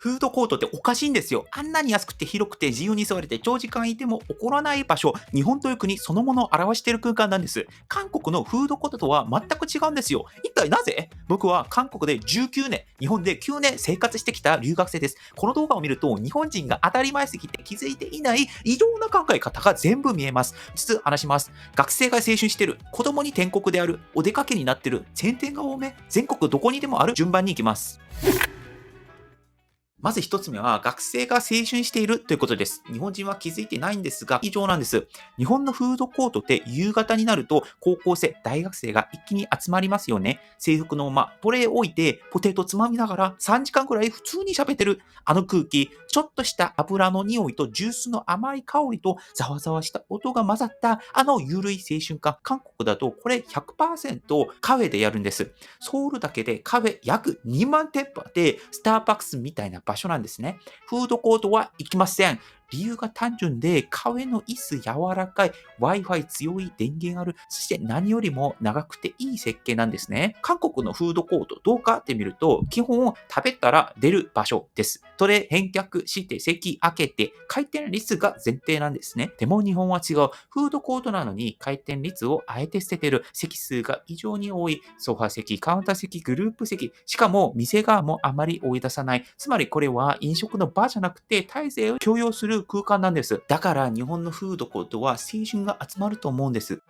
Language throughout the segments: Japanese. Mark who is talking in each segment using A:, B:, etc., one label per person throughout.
A: フードコートっておかしいんですよ。あんなに安くて広くて自由に座れて長時間いても怒らない場所、日本という国そのものを表している空間なんです。韓国のフードコートとは全く違うんですよ。一体なぜ？僕は韓国で19年、日本で9年生活してきた留学生です。この動画を見ると日本人が当たり前すぎて気づいていない異常な考え方が全部見えます。実話します。学生が青春してる、子供に天国である、お出かけになってる、晴天が多め、全国どこにでもある順番に行きます。まず一つ目は、学生が青春しているということです。日本人は気づいてないんですが、異常なんです。日本のフードコートって夕方になると、高校生、大学生が一気に集まりますよね。制服のまま、トレー置いて、ポテトつまみながら3時間くらい普通に喋ってる。あの空気、ちょっとした油の匂いとジュースの甘い香りとざわざわした音が混ざった、あのゆるい青春感。韓国だとこれ100%カフェでやるんです。ソウルだけでカフェ約2万店舗あって、スターバックスみたいな場所なんですね。フードコートは行きません。理由が単純で、カフェの椅子柔らかい、Wi-Fi 強い電源ある、そして何よりも長くていい設計なんですね。韓国のフードコート、どうかって見ると、基本食べたら出る場所です。それ返却して席開けて、回転率が前提なんですね。でも日本は違う。フードコートなのに回転率をあえて捨ててる。席数が異常に多い。ソファ席、カウンター席、グループ席。しかも店側もあまり追い出さない。つまりこれは飲食の場じゃなくて体制を強要する空間なんです。だから日本のフードコートは青春が集まると思うんです。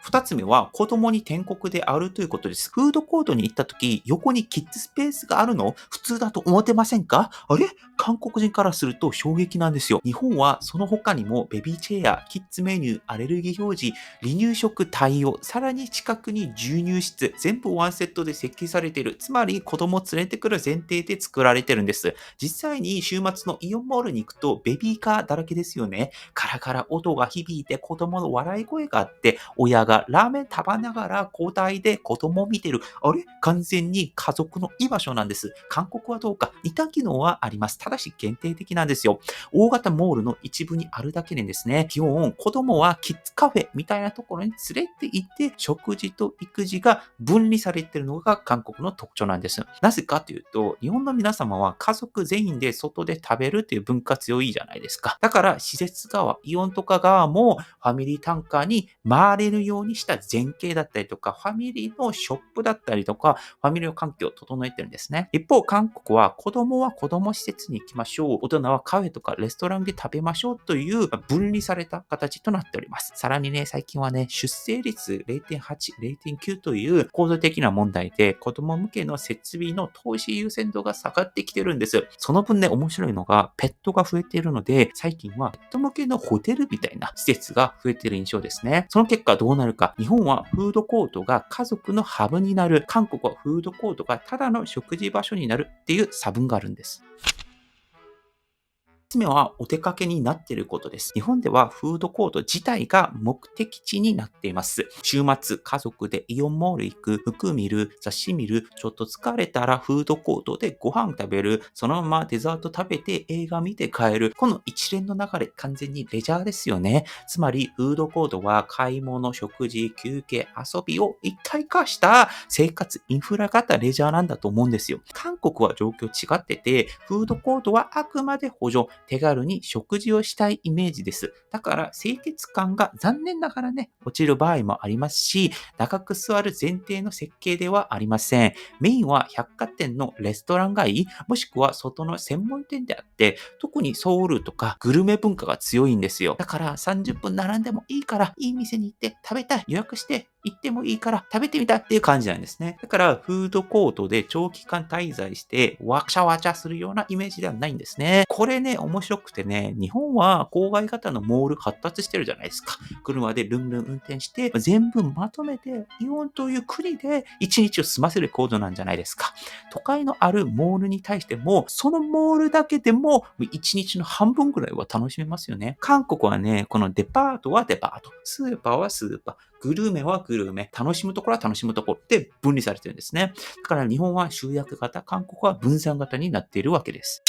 A: 二つ目は子供に天国であるということです。フードコートに行った時、横にキッズスペースがあるの普通だと思ってませんか？あれ？韓国人からすると衝撃なんですよ。日本はその他にもベビーチェア、キッズメニュー、アレルギー表示、離乳食対応、さらに近くに授乳室、全部ワンセットで設計されている。つまり子供を連れてくる前提で作られてるんです。実際に週末のイオンモールに行くとベビーカーだらけですよね。カラカラ音が響いて子供の笑い声があって、親がラーメン食べながら交代で子供を見てる。あれ？完全に家族の居場所なんです。韓国はどうか似た機能はあります。ただし限定的なんですよ。大型モールの一部にあるだけでですね、基本子供はキッズカフェみたいなところに連れて行って、食事と育児が分離されているのが韓国の特徴なんです。なぜかというと、日本の皆様は家族全員で外で食べるという文化強いじゃないですか。だから施設側、イオンとか側もファミリー単価に回れるようにした前景だったりとか、ファミリーのショップだったりとか、ファミリーの環境を整えてるんですね。一方、韓国は子供は子供施設に行きましょう。大人はカフェとかレストランで食べましょうという分離された形となっております。さらにね、最近はね、出生率0.8、0.9という構造的な問題で、子供向けの設備の投資優先度が下がってきてるんです。その分ね、面白いのが、ペットが増えているので、最近はペット向けのホテルみたいな施設が増えている印象ですね。その結果どうなるか、日本はフードコートが家族のハブになる、韓国はフードコートがただの食事場所になるっていう差分があるんです。つ目はお出かけになっていることです。日本ではフードコート自体が目的地になっています。週末、家族でイオンモール行く、服見る、雑誌見る、ちょっと疲れたらフードコートでご飯食べる、そのままデザート食べて映画見て帰る。この一連の流れ、完全にレジャーですよね。つまり、フードコートは買い物、食事、休憩、遊びを一体化した生活インフラ型レジャーなんだと思うんですよ。韓国は状況違ってて、フードコートはあくまで補助、手軽に食事をしたいイメージです。だから清潔感が残念ながらね、落ちる場合もありますし、長く座る前提の設計ではありません。メインは百貨店のレストラン街、もしくは外の専門店であって、特にソウルとかグルメ文化が強いんですよ。だから30分並んでもいいから、いい店に行って食べたい、予約して行ってもいいから食べてみたいっていう感じなんですね。だからフードコートで長期間滞在してわちゃわちゃするようなイメージではないんですね。これね、面白くてね、日本は郊外型のモール発達してるじゃないですか。車でルンルン運転して、全部まとめて、イオンという国で一日を済ませるコードなんじゃないですか。都会のあるモールに対しても、そのモールだけでも一日の半分ぐらいは楽しめますよね。韓国はね、このデパートはデパート、スーパーはスーパー、グルメはグルメ、楽しむところは楽しむところで分離されてるんですね。だから日本は集約型、韓国は分散型になっているわけです。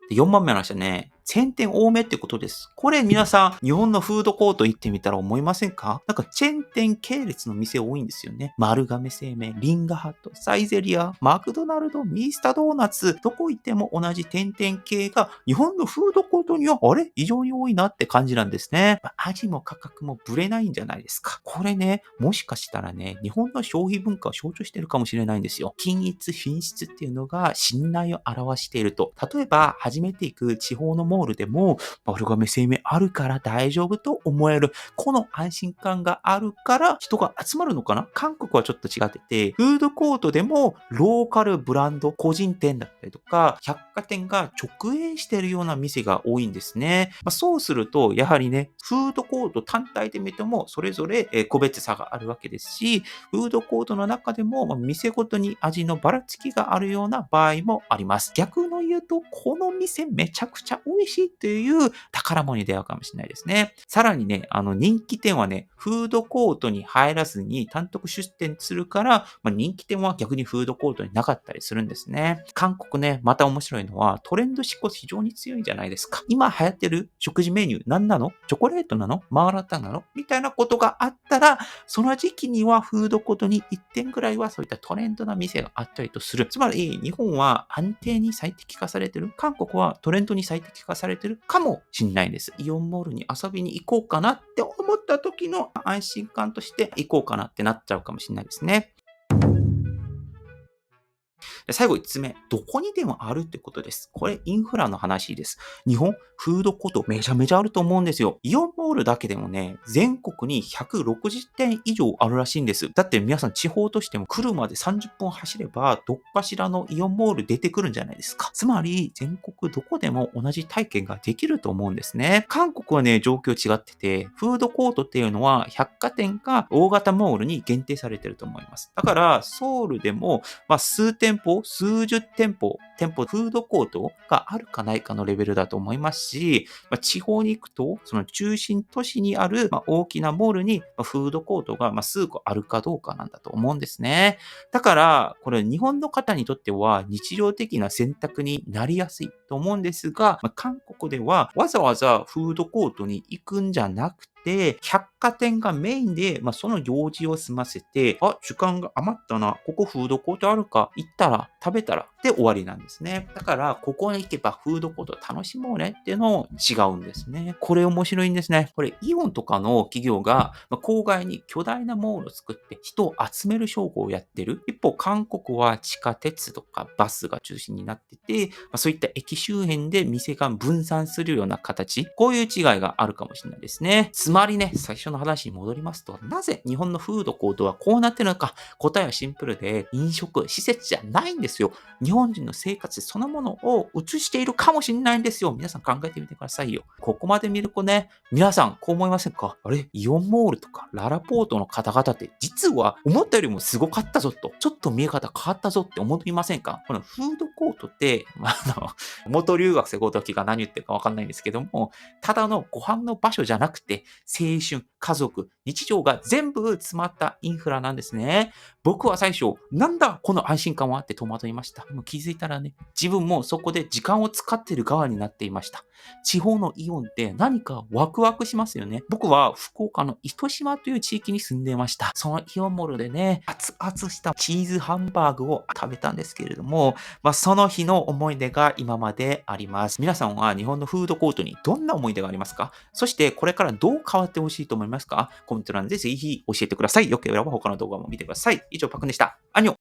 A: で4番目の話はね、チェーン店多めってことです。これ皆さん、日本のフードコート行ってみたら思いませんか？なんかチェーン店系列の店多いんですよね。丸亀製麺、リンガハット、サイゼリア、マクドナルド、ミスタードーナツ、どこ行っても同じ点々系が日本のフードコートには、あれ異常に多いなって感じなんですね。味も価格もぶれないんじゃないですか。これね、もしかしたらね、日本の消費文化を象徴しているかもしれないんですよ。均一品質っていうのが信頼を表していると。例えば、初めて行く地方のモールでも、丸亀製麺あるから大丈夫と思える。この安心感があるから人が集まるのかな。韓国はちょっと違ってて、フードコートでもローカルブランド、個人店だったりとか、百貨店が直営しているような店が多いんですね。そうすると、やはりね、フードコート単体で見ても、それぞれ個別差があるわけですし、フードコートの中でも、店ごとに味のばらつきがあるような場合もあります。逆の言うと、この店めちゃくちゃ美味しいという宝物に出会うかもしれないですね。さらにね、人気店はね、フードコートに入らずに単独出店するから、人気店は逆にフードコートになかったりするんですね。韓国ね、また面白いのはトレンド思考非常に強いんじゃないですか。今流行ってる食事メニュー何なの？チョコレートなの？マーラタなの？みたいなことがあったら、その時期にはフードコートに1店ぐらいはそういったトレンドな店があったりとする。つまり、日本は安定に最適化されてる。韓国はトレンドに最適化されてるかもしんないんです。イオンモールに遊びに行こうかなって思った時の安心感として行こうかなってなっちゃうかもしれないですね。で最後5つ目、どこにでもあるってことです。これインフラの話です。日本、フードコートめちゃめちゃあると思うんですよ。イオンモールだけでもね、全国に160店以上あるらしいんです。だって皆さん地方としても車で30分走れば、どっかしらのイオンモール出てくるんじゃないですか。つまり、全国どこでも同じ体験ができると思うんですね。韓国はね、状況違ってて、フードコートっていうのは百貨店か大型モールに限定されてると思います。だから、ソウルでも数店舗、数十店舗、フードコートがあるかないかのレベルだと思いますし、地方に行くと、その中心都市にある、大きなモールに、フードコートが、数個あるかどうかなんだと思うんですね。だから、これ日本の方にとっては日常的な選択になりやすいと思うんですが、韓国ではわざわざフードコートに行くんじゃなくて、百貨店がメインで、その用事を済ませて、時間が余ったな、ここフードコートあるか、行ったら、食べたら、で終わりなんですね。だから、ここに行けばフードコート楽しもうねっていうの違うんですね。これ面白いんですね。これ、イオンとかの企業が、郊外に巨大なモールを作って人を集める商法をやってる。一方、韓国は地下鉄とかバスが中心になってて、そういった駅周辺で店が分散するような形、こういう違いがあるかもしれないですね。つまりね、最初の話に戻りますと、なぜ日本のフードコートはこうなってるのか、答えはシンプルで、飲食、施設じゃないんですよ。日本人の生活そのものを映しているかもしれないんですよ。皆さん考えてみてくださいよ。ここまで見るとね、皆さんこう思いませんか？あれ、イオンモールとかララポートの方々って実は思ったよりもすごかったぞと、ちょっと見え方変わったぞって思いませんか？このフードコートって、元留学生ごときが何言ってるかわかんないんですけども、ただのご飯の場所じゃなくて、青春、家族、日常が全部詰まったインフラなんですね。僕は最初、なんだこの安心感はって戸惑いました。でも気づいたらね、自分もそこで時間を使っている側になっていました。地方のイオンって何かワクワクしますよね。僕は福岡の糸島という地域に住んでいました。そのイオンモールでね、熱々したチーズハンバーグを食べたんですけれども、その日の思い出が今まであります。皆さんは日本のフードコートにどんな思い出がありますか？そしてこれからどう変わってほしいと思いますか？コメント欄でぜひ教えてください。よければ他の動画も見てください。以上、パクンでした。アニョン。